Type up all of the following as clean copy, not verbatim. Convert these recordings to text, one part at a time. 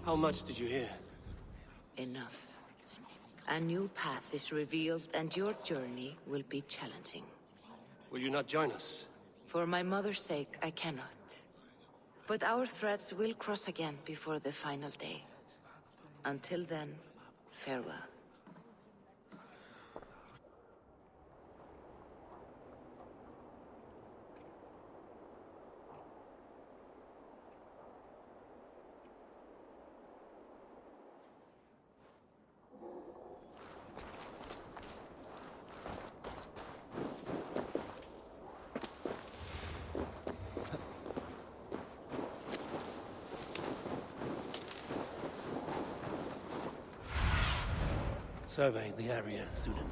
How much did you hear? Enough. A new path is revealed, and your journey will be challenging. Will you not join us? For my mother's sake, I cannot. But our threads will cross again before the final day. Until then, farewell. Survey the area, Sunan.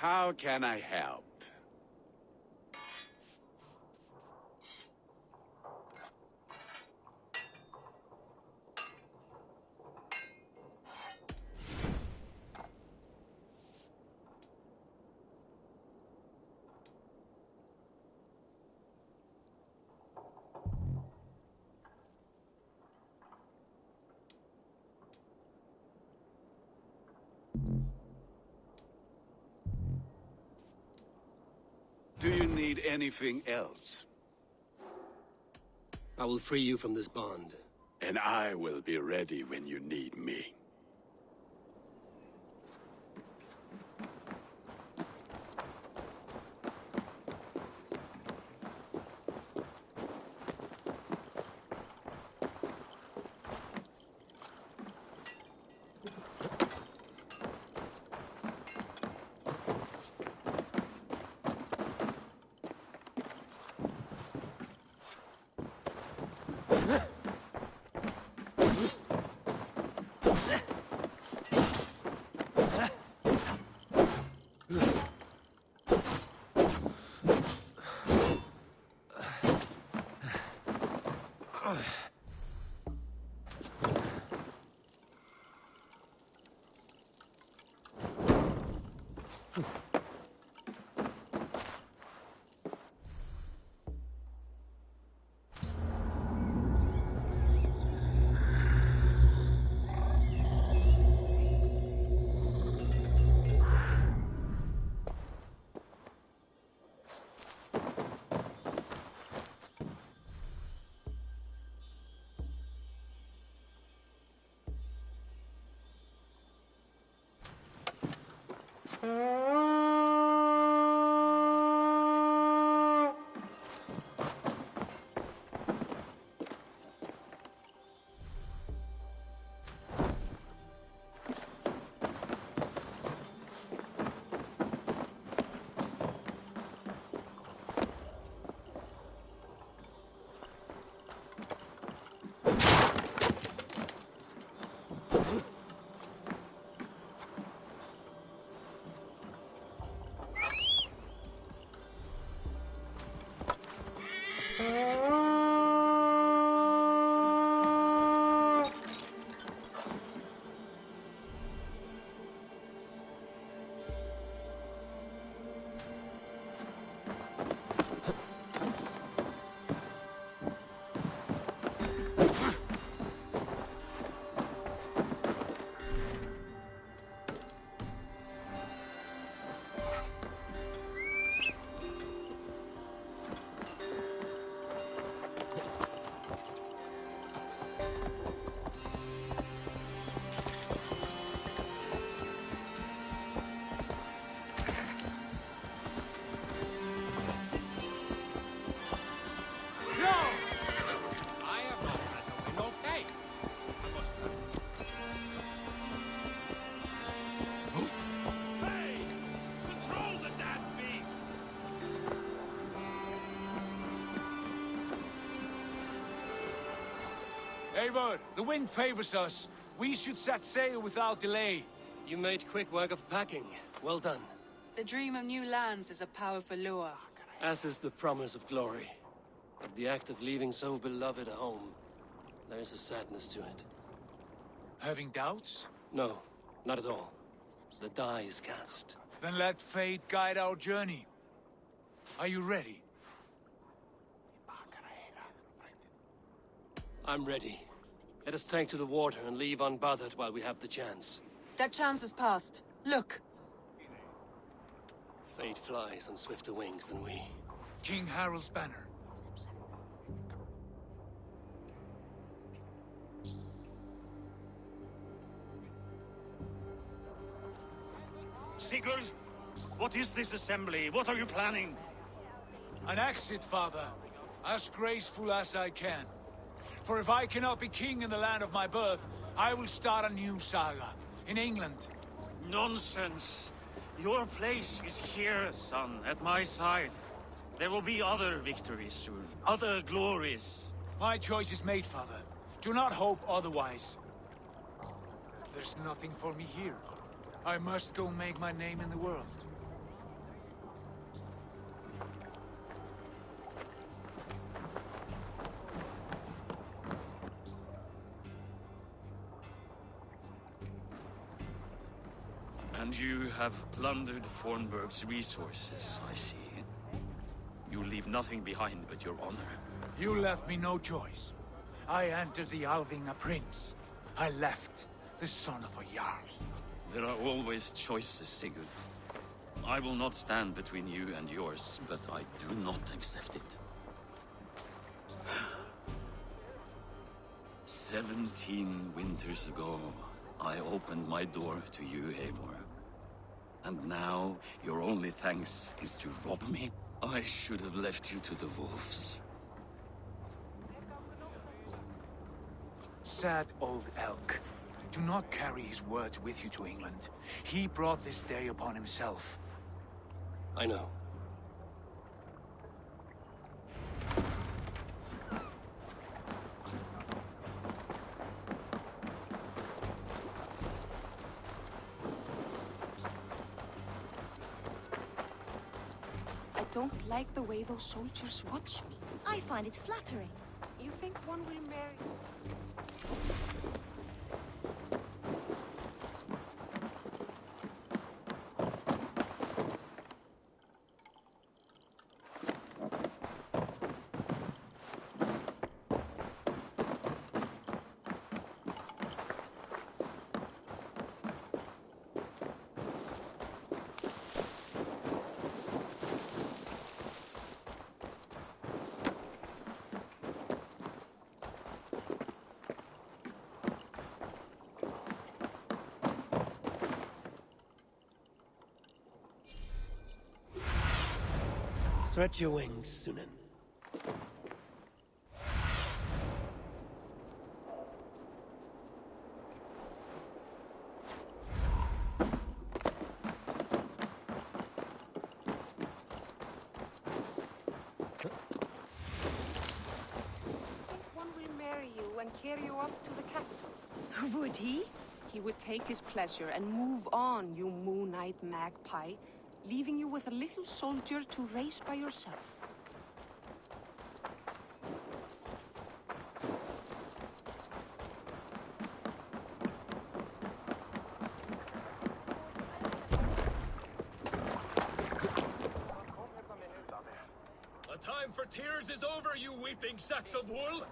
How can I help? Do you need anything else? I will free you from this bond. And I will be ready when you need me. Eivor, the wind favors us. We should set sail without delay. You made quick work of packing. Well done. The dream of new lands is a powerful lure. As is the promise of glory. But the act of leaving so beloved a home, there's a sadness to it. Having doubts? No, not at all. The die is cast. Then let fate guide our journey. Are you ready? I'm ready. Let us take to the water and leave unbothered while we have the chance. That chance is past. Look! Fate flies on swifter wings than we. King Harald's banner. Sigurd, what is this assembly? What are you planning? An exit, father. As graceful as I can. For if I cannot be king in the land of my birth, I will start a new saga. In England. Nonsense. Your place is here, son, at my side. There will be other victories soon. Other glories. My choice is made, father. Do not hope otherwise. There's nothing for me here. I must go make my name in the world. And you have plundered Fornburg's resources, I see. You leave nothing behind but your honor. You left me no choice. I entered the Alving a prince. I left the son of a Jarl. There are always choices, Sigurd. I will not stand between you and yours, but I do not accept it. 17 winters ago, I opened my door to you, Eivor. And now, your only thanks is to rob me? I should have left you to the wolves. Sad old elk. Do not carry his words with you to England. He brought this day upon himself. I know. I don't like the way those soldiers watch me. I find it flattering. You think one will marry... Stretch your wings, Sunan. One will marry you and carry you off to the capital. Would he? He would take his pleasure and move on, you moon-eyed magpie, leaving you with a little soldier to raise by yourself. The time for tears is over, you weeping sacks of wool!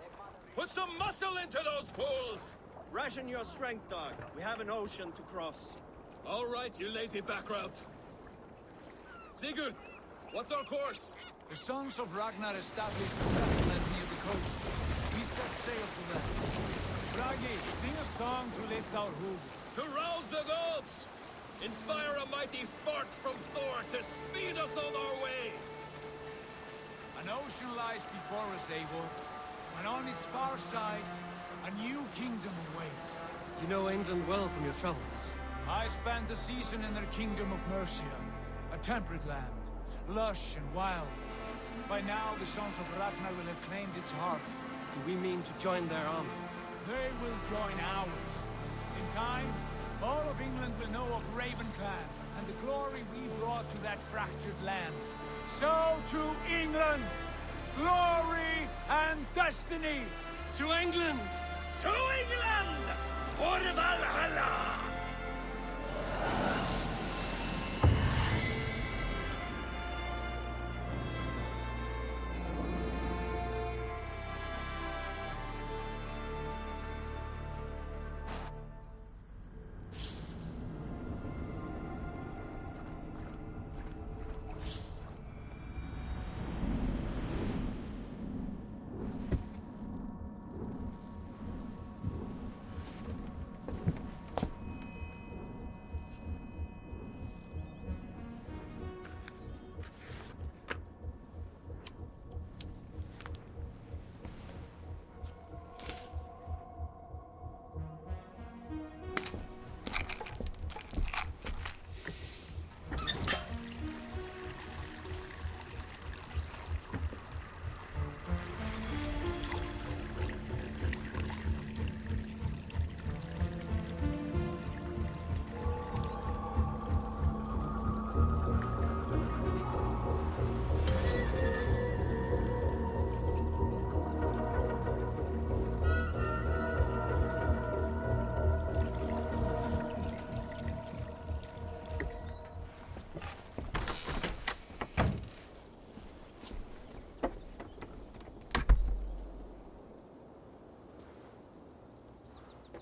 Put some muscle into those pools! Ration your strength, dog. We have an ocean to cross. All right, you lazy backrout. Sigurd, what's our course? The sons of Ragnar established a settlement near the coast. We set sail for them. Bragi, sing a song to lift our hood. To rouse the gods! Inspire a mighty fart from Thor to speed us on our way! An ocean lies before us, Eivor. And on its far side, a new kingdom awaits. You know England well from your travels. I spent a season in their kingdom of Mercia. A temperate land, lush and wild. By now, the sons of Ragnar will have claimed its heart. Do we mean to join their army? they will join ours. In time, all of England will know of Ravenclan and the glory we brought to that fractured land. So to England! Glory and destiny! To England! To England! For Valhalla!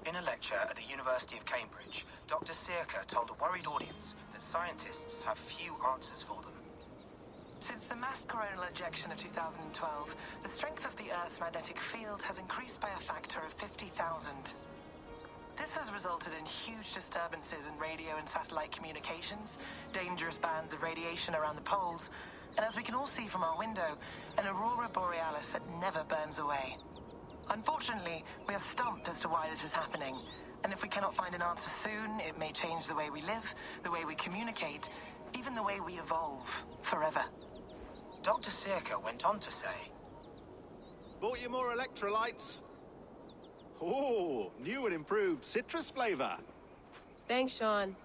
In a lecture at the University of Cambridge, Dr. Circa told a worried audience that scientists have few answers for them. Since the mass coronal ejection of 2012, the strength of the Earth's magnetic field has increased by a factor of 50,000. This has resulted in huge disturbances in radio and satellite communications, dangerous bands of radiation around the poles, and as we can all see from our window, an aurora borealis that never burns away. Unfortunately, we are stumped as to why this is happening, and if we cannot find an answer soon, it may change the way we live, the way we communicate, even the way we evolve, forever. Dr. Circa went on to say, Bought you more electrolytes? Oh, new and improved citrus flavor. Thanks, Sean.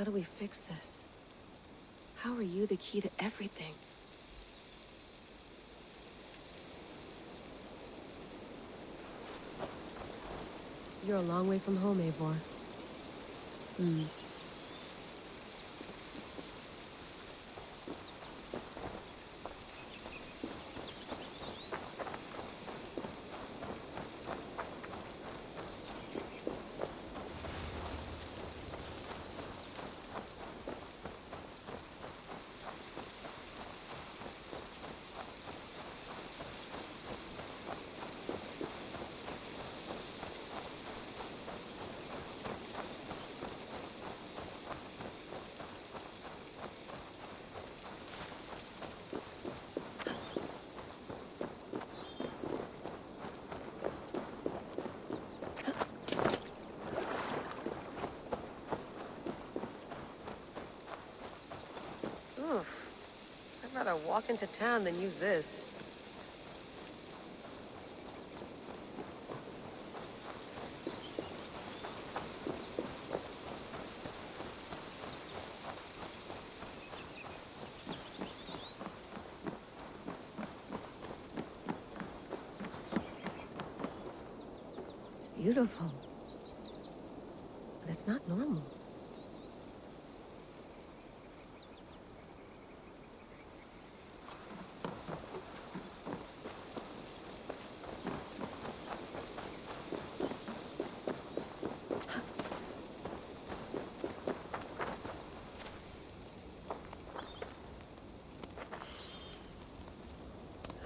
How do we fix this? How are you the key to everything? You're a long way from home, Eivor. I'd rather walk into town than use this. It's beautiful, but it's not normal.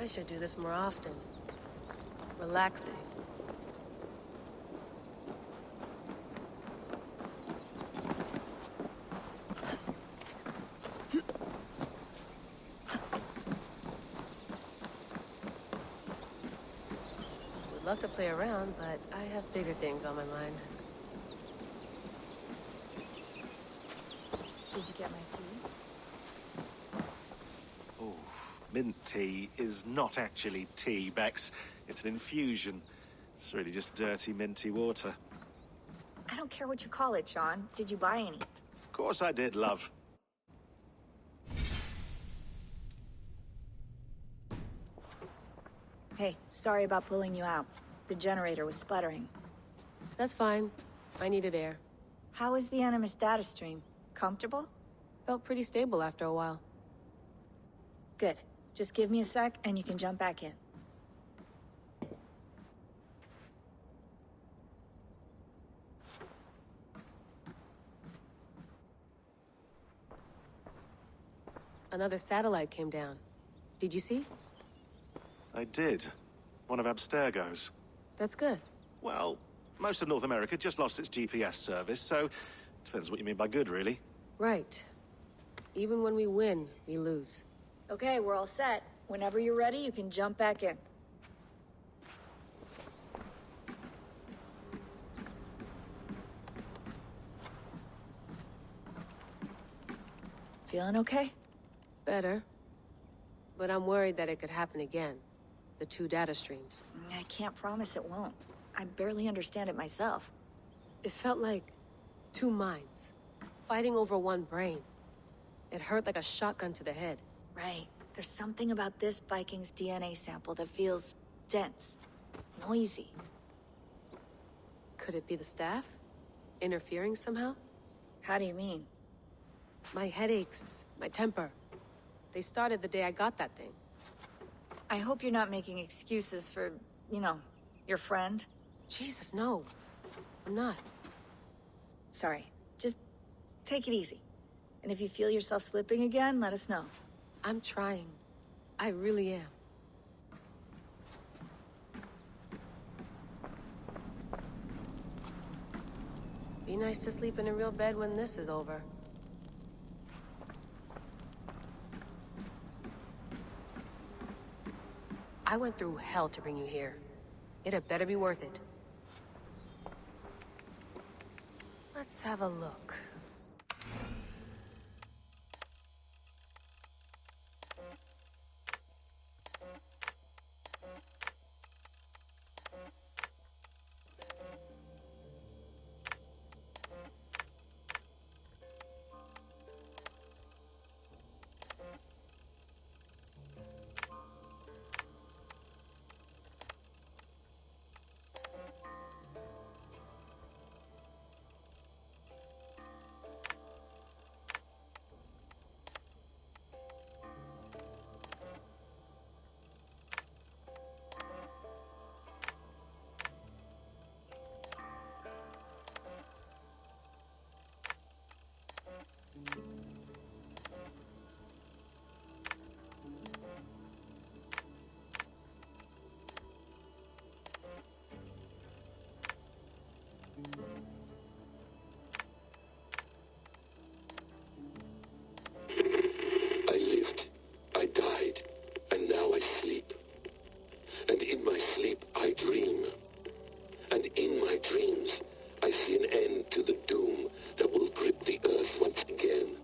I should do this more often. Relaxing. love to play around, but I have bigger things on my mind. Did you get my tea? Oh, mint tea is not actually tea, Bex. It's an infusion. It's really just dirty, minty water. I don't care what you call it, Sean. Did you buy any? Of course I did, love. Hey, sorry about pulling you out. The generator was sputtering. That's fine. I needed air. How is the Animus data stream? Comfortable? Felt pretty stable after a while. Good. Just give me a sec and you can jump back in. Another satellite came down. Did you see? I did. One of Abstergo's. That's good. Well, most of North America just lost its GPS service, so depends what you mean by good, really. Right. Even when we win, we lose. Okay, we're all set. Whenever you're ready, you can jump back in. Feeling okay? Better. But I'm worried that it could happen again. The two data streams. I can't promise it won't. I barely understand it myself. It felt like two minds, fighting over one brain. It hurt like a shotgun to the head. Right. There's something about this Viking's DNA sample that feels dense, noisy. Could it be the staff? Interfering somehow? How do you mean? My headaches, my temper. They started the day I got that thing. I hope you're not making excuses for, you know, your friend. Jesus, no. I'm not. Sorry. Just take it easy. And if you feel yourself slipping again, let us know. I'm trying. I really am. Be nice to sleep in a real bed when this is over. I went through hell to bring you here. It had better be worth it. Let's have a look. I lived, I died, and now I sleep. And in my sleep I dream. And in my dreams I see an end to the doom that will grip the earth once again.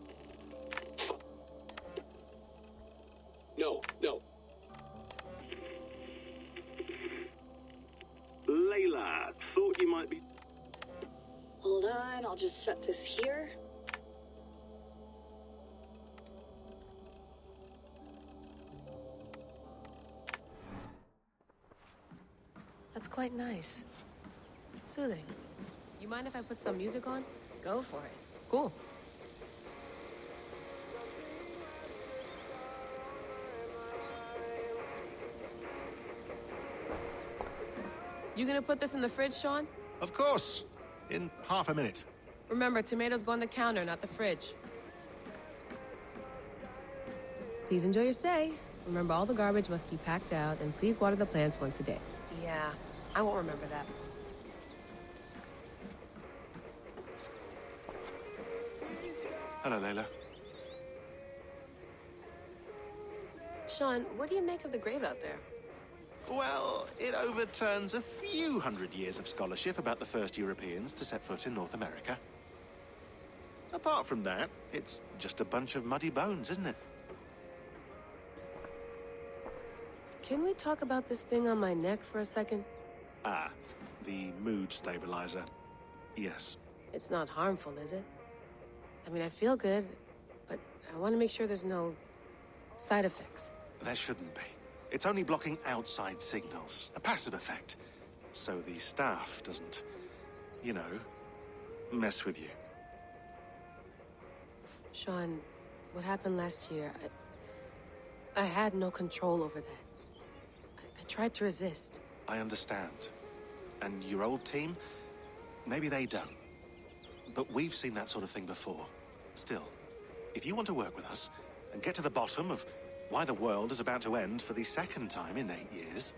No, no. Layla, thought you might be... Hold on, I'll just set this here. That's quite nice. Soothing. You mind if I put some music on? Go for it. Cool. You gonna put this in the fridge, Sean? Of course. In half a minute. Remember, tomatoes go on the counter, not the fridge. Please enjoy your stay. Remember, all the garbage must be packed out, and please water the plants once a day. Yeah, I won't remember that. Hello, Layla. Sean, what do you make of the grave out there? Well, it overturns a few hundred years of scholarship about the first Europeans to set foot in North America. Apart from that, it's just a bunch of muddy bones, isn't it? Can we talk about this thing on my neck for a second? Ah, the mood stabilizer. Yes. It's not harmful, is it? I mean, I feel good, but I want to make sure there's no side effects. There shouldn't be. It's only blocking outside signals, a passive effect. So the staff doesn't, you know, mess with you. Sean, what happened last year, I had no control over that. I tried to resist. I understand. And your old team, maybe they don't. But we've seen that sort of thing before. Still, if you want to work with us and get to the bottom of why the world is about to end for the second time in 8 years,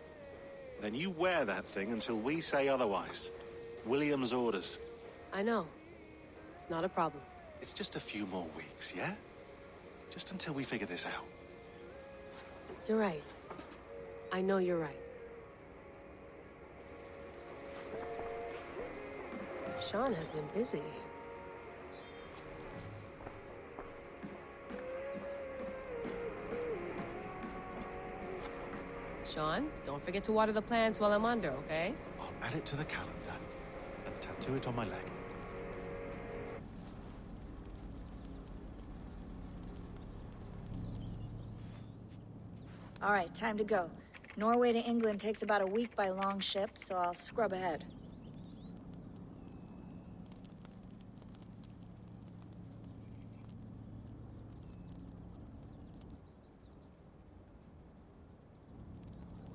then you wear that thing until we say otherwise. William's orders. I know. It's not a problem. It's just a few more weeks, yeah? Just until we figure this out. You're right. I know you're right. Sean has been busy. Sean, don't forget to water the plants while I'm under, okay? I'll add it to the calendar and tattoo it on my leg. All right, time to go. Norway to England takes about a week by long ship, so I'll scrub ahead.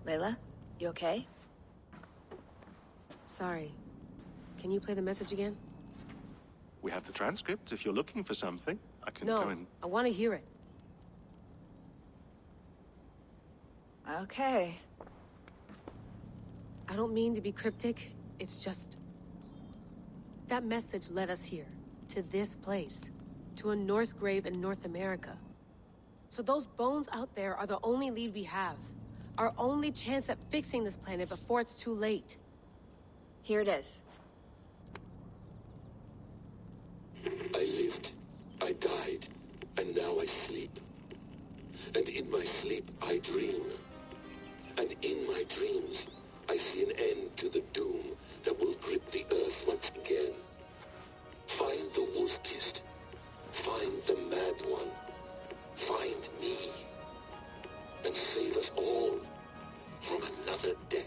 Layla, you okay? Sorry. Can you play the message again? We have the transcript. If you're looking for something, I can go and... No, I want to hear it. Okay. I don't mean to be cryptic. It's just... that message led us here. To this place. To a Norse grave in North America. So those bones out there are the only lead we have. Our only chance at fixing this planet before it's too late. Here it is. I lived, I died, and now I sleep. And in my sleep I dream. And in my dreams I see an end to the doom that will grip the earth once again. Find the wolf-kissed. Find the mad one. Find me. And save us all from another death.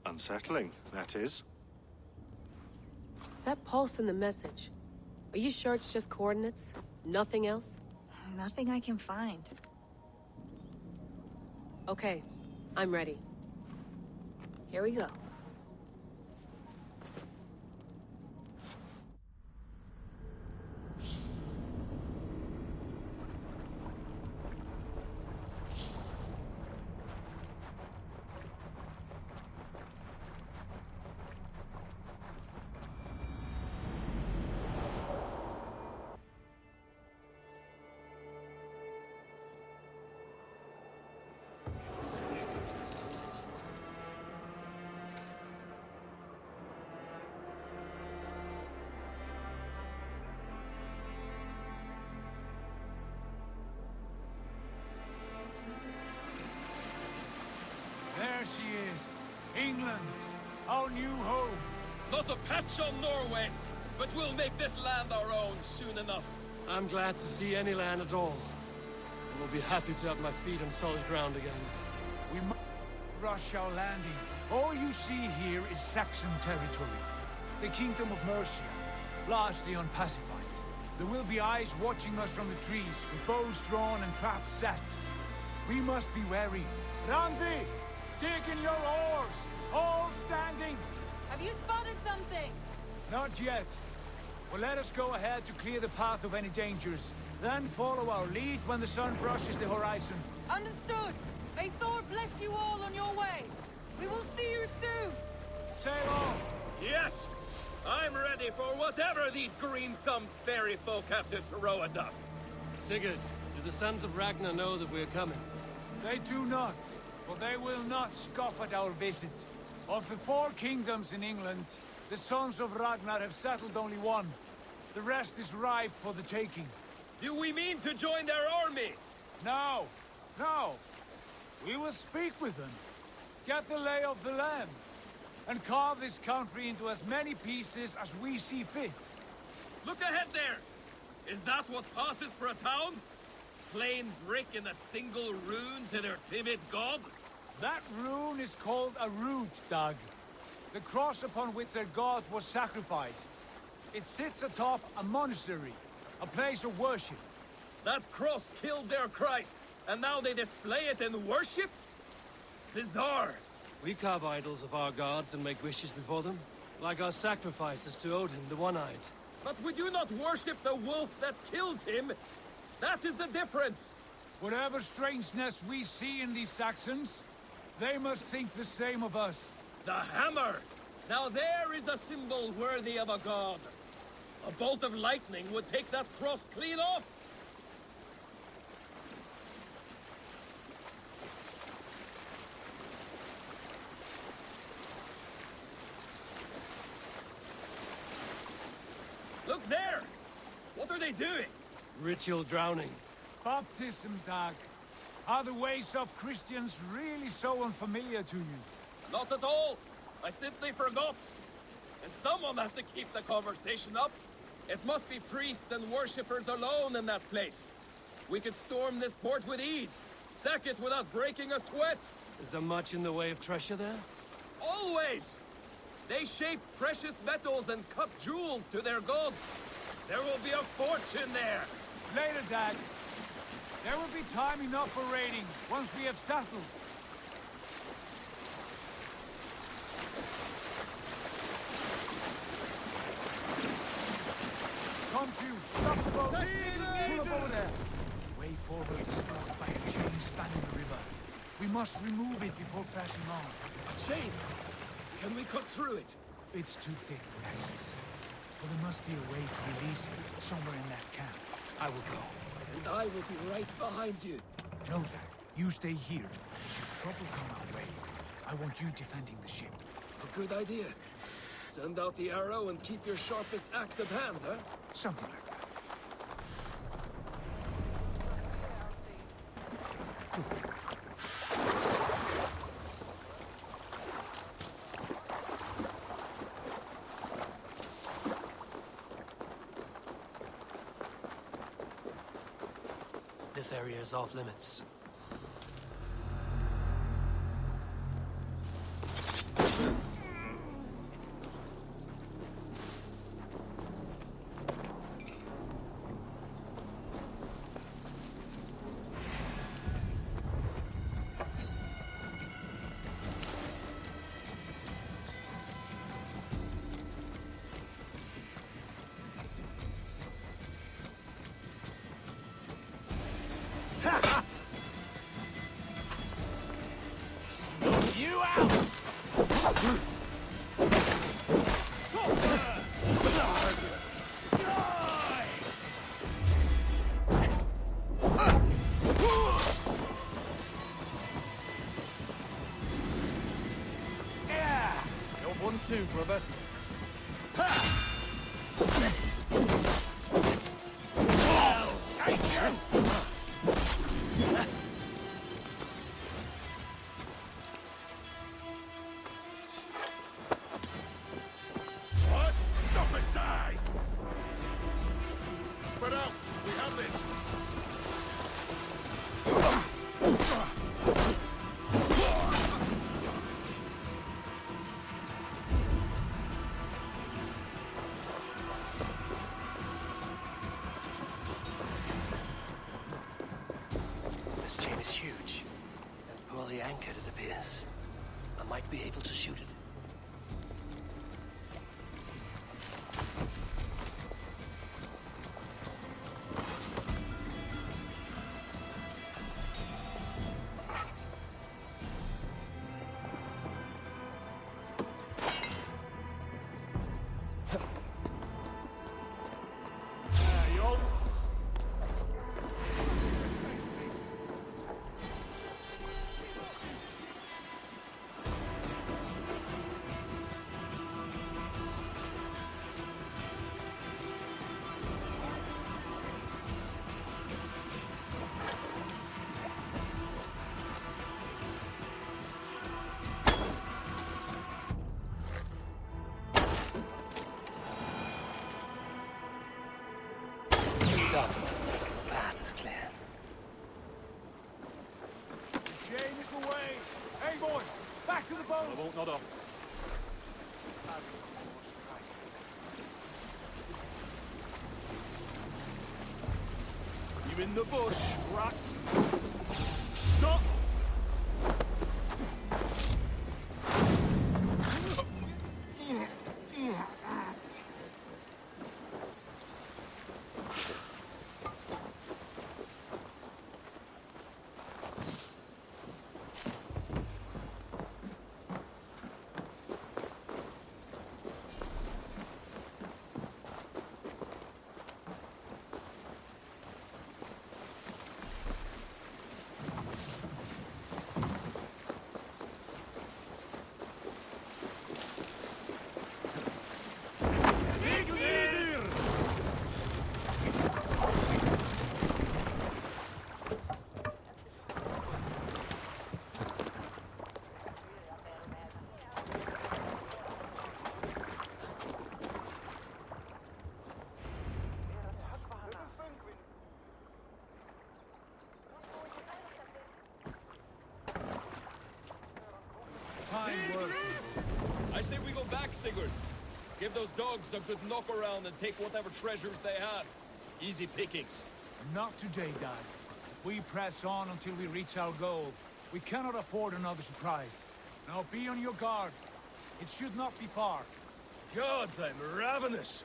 Unsettling, that is. That pulse in the message. Are you sure it's just coordinates? Nothing else? Nothing I can find. Okay, I'm ready. Here we go. There she is. England, our new home. Not a patch on Norway, but we'll make this land our own soon enough. I'm glad to see any land at all. And will be happy to have my feet on solid ground again. We must rush our landing. All you see here is Saxon territory. The Kingdom of Mercia, largely unpacified. There will be eyes watching us from the trees, with bows drawn and traps set. We must be wary. Randi! Dig in your oars! All standing! Have you spotted something? Not yet. Well, let us go ahead to clear the path of any dangers. Then follow our lead when the sun brushes the horizon. Understood! May Thor bless you all on your way! We will see you soon! Sail on! Yes! I'm ready for whatever these green-thumbed fairy folk have to throw at us. Sigurd, do the sons of Ragnar know that we're coming? They do not, but they will not scoff at our visit. Of the 4 kingdoms in England, the sons of Ragnar have settled only one. The rest is ripe for the taking. Do we mean to join their army? No, no. We will speak with them, get the lay of the land, and carve this country into as many pieces as we see fit. Look ahead there! Is that what passes for a town? Plain brick in a single rune to their timid god? That rune is called a root, Doug. The cross upon which their god was sacrificed. It sits atop a monastery, a place of worship. That cross killed their Christ, and now they display it in worship? Bizarre. We carve idols of our gods and make wishes before them, like our sacrifices to Odin, the One-Eyed. But we do not worship the wolf that kills him. That is the difference. Whatever strangeness we see in these Saxons, they must think the same of us. The hammer! Now there is a symbol worthy of a god. A bolt of lightning would take that cross clean off. Look there! What are they doing? Ritual drowning. Baptism, Doug. Are the ways of Christians really so unfamiliar to you? Not at all. I simply forgot. And someone has to keep the conversation up. It must be priests and worshippers alone in that place. We could storm this port with ease. Sack it without breaking a sweat. Is there much in the way of treasure there? Always! They shape precious metals and cut jewels to their gods. There will be a fortune there. Later, Dad. There will be time enough for raiding, once we have settled. Come to! Stop the boat! Pull up over there! The way forward is blocked by a chain spanning the river. We must remove it before passing on. A chain? Can we cut through it? It's too thick for access. But there must be a way to release it somewhere in that camp. I will go. And I will be right behind you. No, Dad. You stay here. Should trouble come our way, I want you defending the ship. A good idea. Send out the arrow and keep your sharpest axe at hand, huh? Something like that. This area is off limits. You out! Yeah! You're 1-2, brother. What? Stop and die! Spread out! We have this! This chain is huge, and poorly anchored, it appears. I might be able to shoot it. of the boat! I won't nod off. You in the bush, rat? Stop! Fine work. I say we go back, Sigurd. Give those dogs a good knock around and take whatever treasures they have. Easy pickings. Not today, Dad. We press on until we reach our goal. We cannot afford another surprise. Now be on your guard. It should not be far. Gods, I'm ravenous.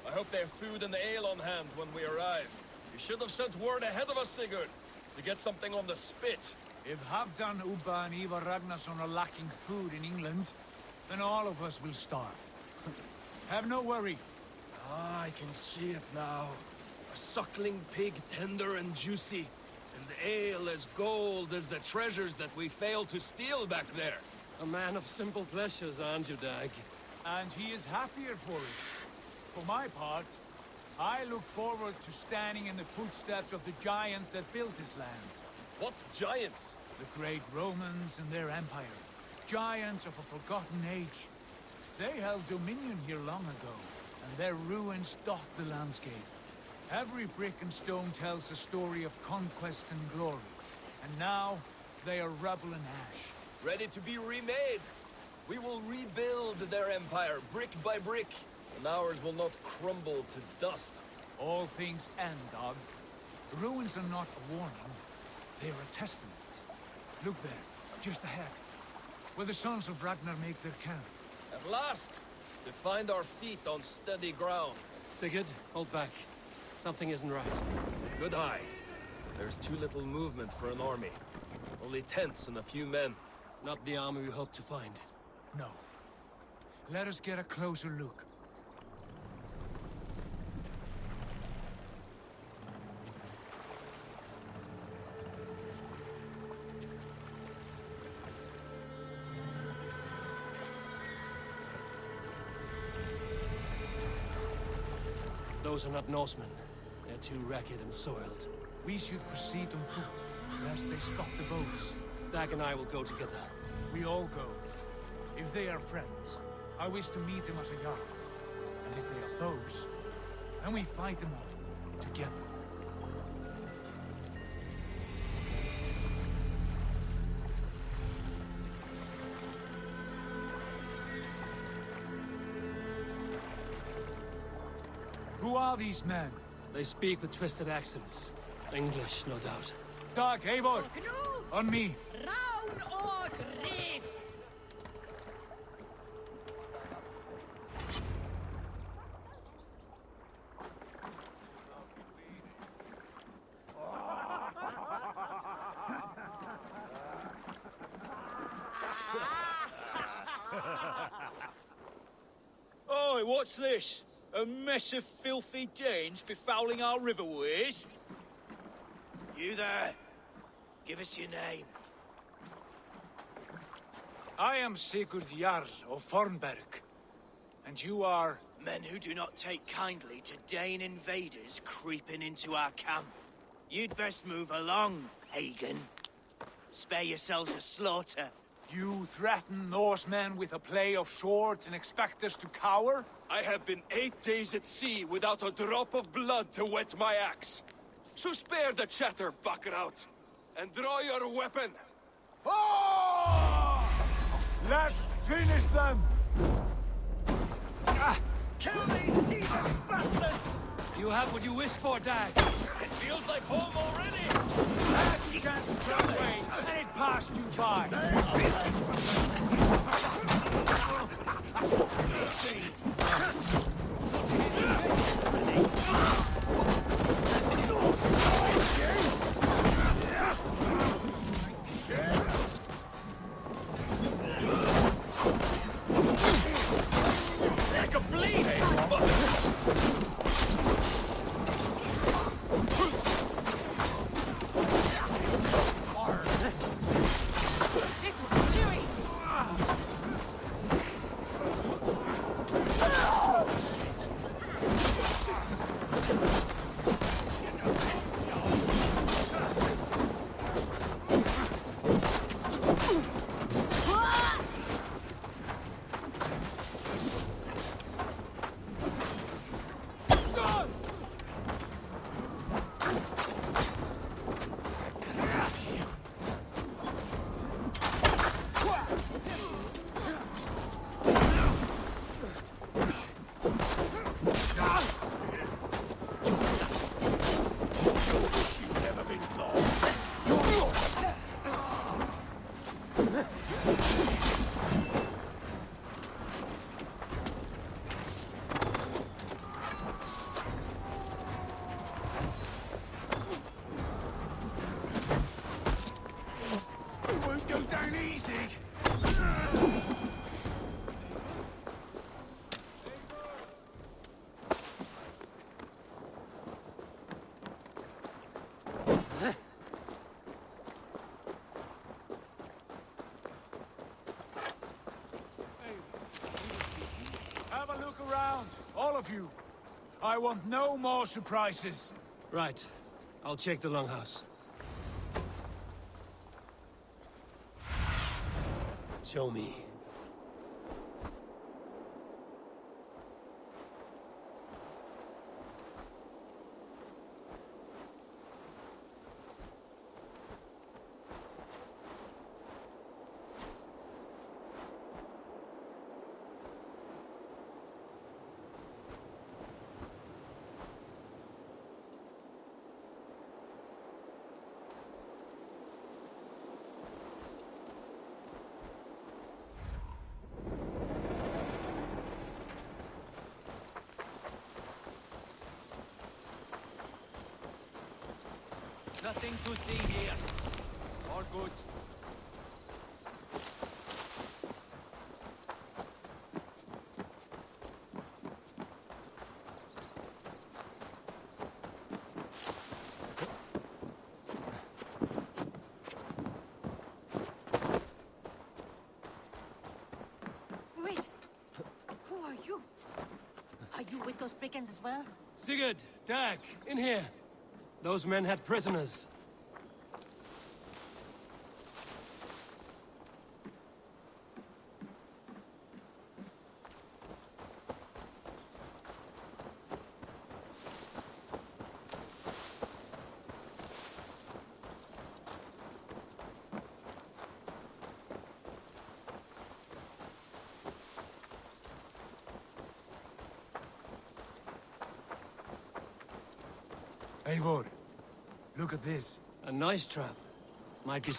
I hope they have food and ale on hand when we arrive. You should have sent word ahead of us, Sigurd, to get something on the spit. If Halfdan, Ubba, and Ivar Ragnarsson are lacking food in England, then all of us will starve. Have no worry. Ah, I can see it now. A suckling pig, tender and juicy. And the ale as gold as the treasures that we failed to steal back there. A man of simple pleasures, aren't you, Dag? And he is happier for it. For my part, I look forward to standing in the footsteps of the giants that built this land. What giants? The great Romans and their empire. Giants of a forgotten age. They held dominion here long ago, and their ruins dot the landscape. Every brick and stone tells a story of conquest and glory. And now, they are rubble and ash. Ready to be remade. We will rebuild their empire, brick by brick, and ours will not crumble to dust. All things end, Dog. The ruins are not a warning. They are a testament. Look there, just ahead, where the sons of Ragnar make their camp. At last, to find our feet on steady ground. Sigurd, hold back. Something isn't right. Good eye. There's too little movement for an army. Only tents and a few men. Not the army we hoped to find. No. Let us get a closer look. Those are not Norsemen. They're too ragged and soiled. We should proceed on foot, lest they spot the boats. Dag and I will go together. We all go. If they are friends, I wish to meet them as a Jarl. And if they are foes, then we fight them all, together. Who are these men? They speak with twisted accents. English, no doubt. Dag, Eivor! On me! Round or grief! Oi, what's this? A mess of filthy Danes befouling our riverways? You there. Give us your name. I am Sigurd Jarl of Fornberg. And you are... Men who do not take kindly to Dane invaders creeping into our camp. You'd best move along, pagan. Spare yourselves a slaughter. You threaten Norsemen with a play of swords and expect us to cower? I have been 8 days at sea without a drop of blood to wet my axe. So spare the chatter, Buckerout, and draw your weapon. Oh! Let's finish them! Kill these heathen bastards! You have what you wished for, Dag. It feels like home already! Had the chance to run away, and it passed you by. Like a bleeding! This one's too easy. Won't go down easy. Have a look around, all of you. I want no more surprises. Right. I'll check the longhouse. Show me. Nothing to see here. All good. Wait. Who are you? Are you with those brigands as well? Sigurd, Dag, in here. Those men had prisoners. Eivor, look at this. A nice trap. Might be...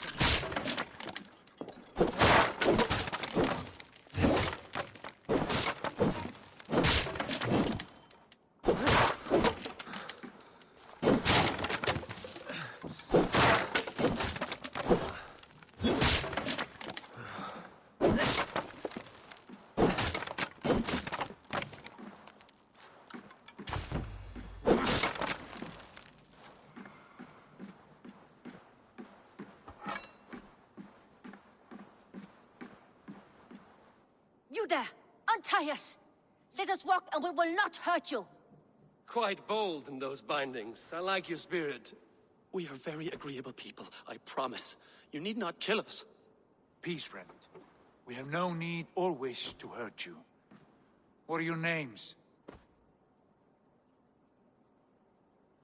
You there! Untie us! Let us walk and we will not hurt you! Quite bold in those bindings. I like your spirit. We are very agreeable people, I promise. You need not kill us. Peace, friend. We have no need or wish to hurt you. What are your names?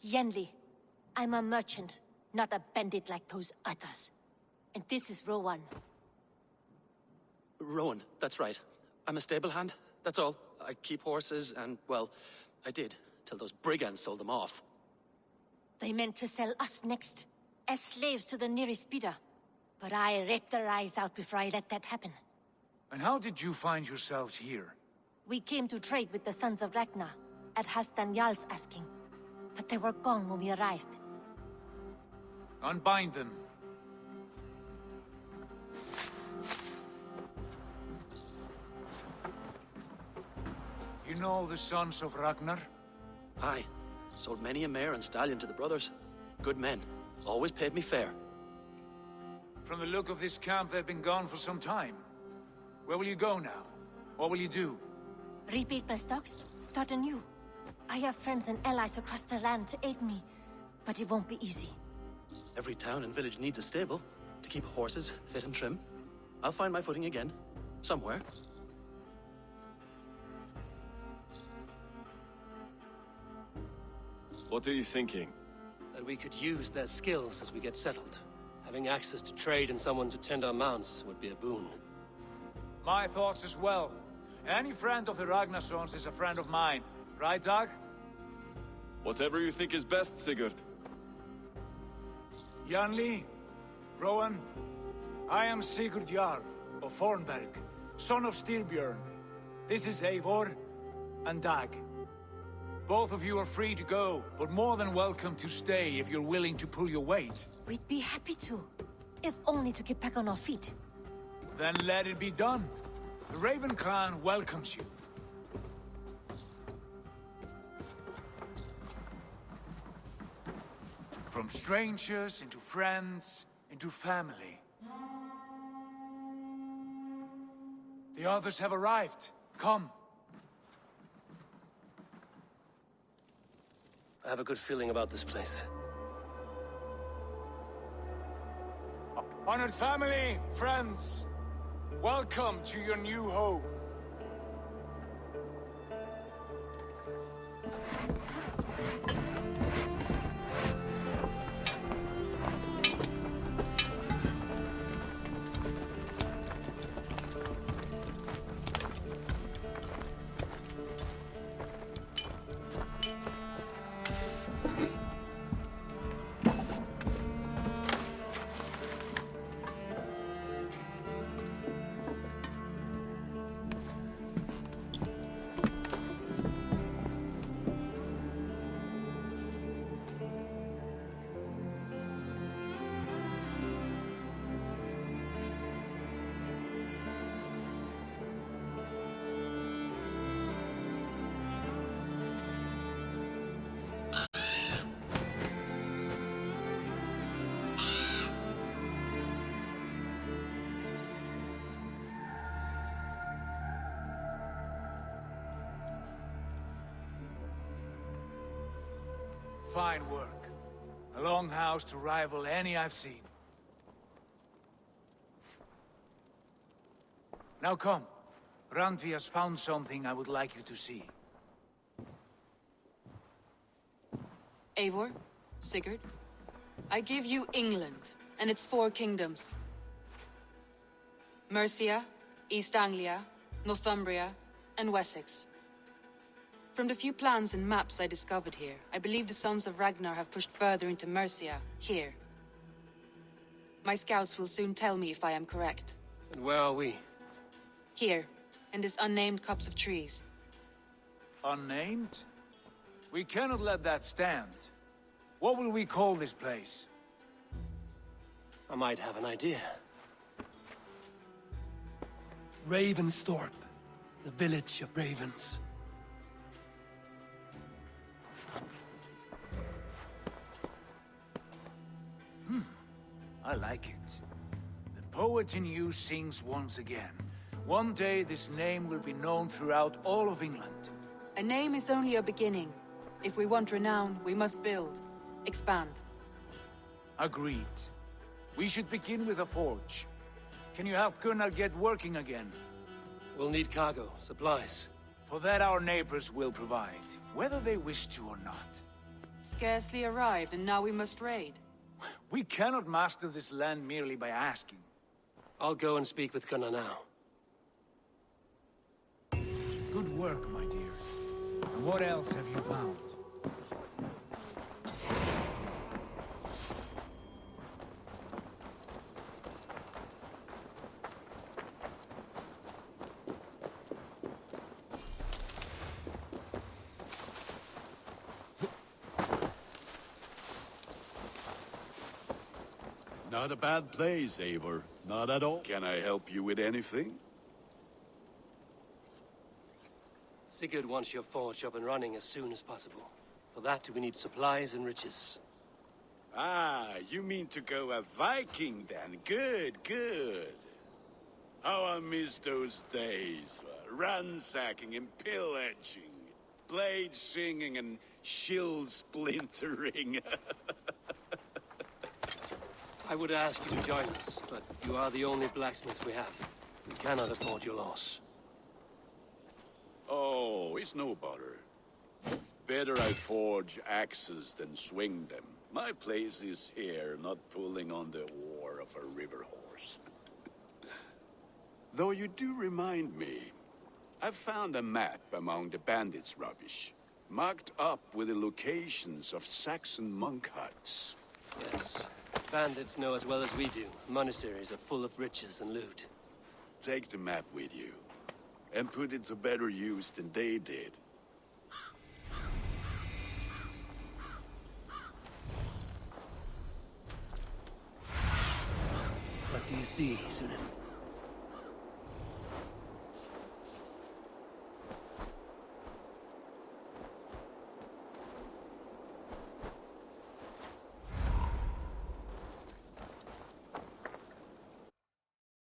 Yenli. I'm a merchant, not a bandit like those others. And this is Rowan. Rowan, that's right. I'm a stable hand, that's all. I keep horses, and, well, I did, till those brigands sold them off. They meant to sell us next, as slaves to the nearest bidder. But I ripped their eyes out before I let that happen. And how did you find yourselves here? We came to trade with the Sons of Ragnar, at Halfdan Jarl's asking. But they were gone when we arrived. Unbind them. You know the Sons of Ragnar? Aye. Sold many a mare and stallion to the brothers. Good men. Always paid me fair. From the look of this camp, they've been gone for some time. Where will you go now? What will you do? Rebuild my stocks, start anew. I have friends and allies across the land to aid me, but it won't be easy. Every town and village needs a stable to keep horses fit and trim. I'll find my footing again, somewhere. What are you thinking? That we could use their skills as we get settled. Having access to trade and someone to tend our mounts would be a boon. My thoughts as well. Any friend of the Ragnarsons is a friend of mine. Right, Dag? Whatever you think is best, Sigurd. Janli, Rowan, I am Sigurd Jarl of Fornberg, son of Styrbjörn. This is Eivor and Dag. Both of you are free to go, but more than welcome to stay if you're willing to pull your weight. We'd be happy to, if only to get back on our feet. Then let it be done. The Raven clan welcomes you. From strangers into friends, into family. The others have arrived. Come. I have a good feeling about this place. Honored family, friends, welcome to your new home. Fine work. A longhouse to rival any I've seen. Now come. Randvi has found something I would like you to see. Eivor, Sigurd, I give you England and its 4 kingdoms. Mercia, East Anglia, Northumbria, and Wessex. From the few plans and maps I discovered here, I believe the Sons of Ragnar have pushed further into Mercia, here. My scouts will soon tell me if I am correct. And where are we? Here, in this unnamed copse of trees. Unnamed? We cannot let that stand. What will we call this place? I might have an idea. Ravensthorpe, the village of ravens. I like it. The poet in you sings once again. One day this name will be known throughout all of England. A name is only a beginning. If we want renown, we must build, expand. Agreed. We should begin with a forge. Can you help Gunnar get working again? We'll need cargo, supplies. For that our neighbors will provide, whether they wish to or not. Scarcely arrived, and now we must raid. We cannot master this land merely by asking. I'll go and speak with Gunnar now. Good work, my dear. And what else have you found? Not a bad place, Eivor. Not at all. Can I help you with anything? Sigurd wants your forge up and running as soon as possible. For that, we need supplies and riches. Ah, you mean to go a Viking then? Good, good. How I miss those days. Ransacking and pillaging. Blade singing and shield splintering. I would ask you to join us, but you are the only blacksmith we have. We cannot afford your loss. Oh, it's no bother. Better I forge axes than swing them. My place is here, not pulling on the oar of a river horse. Though you do remind me, I found a map among the bandits' rubbish, marked up with the locations of Saxon monk huts. Yes. Bandits know as well as we do. Monasteries are full of riches and loot. Take the map with you, and put it to better use than they did. What do you see, Sunan?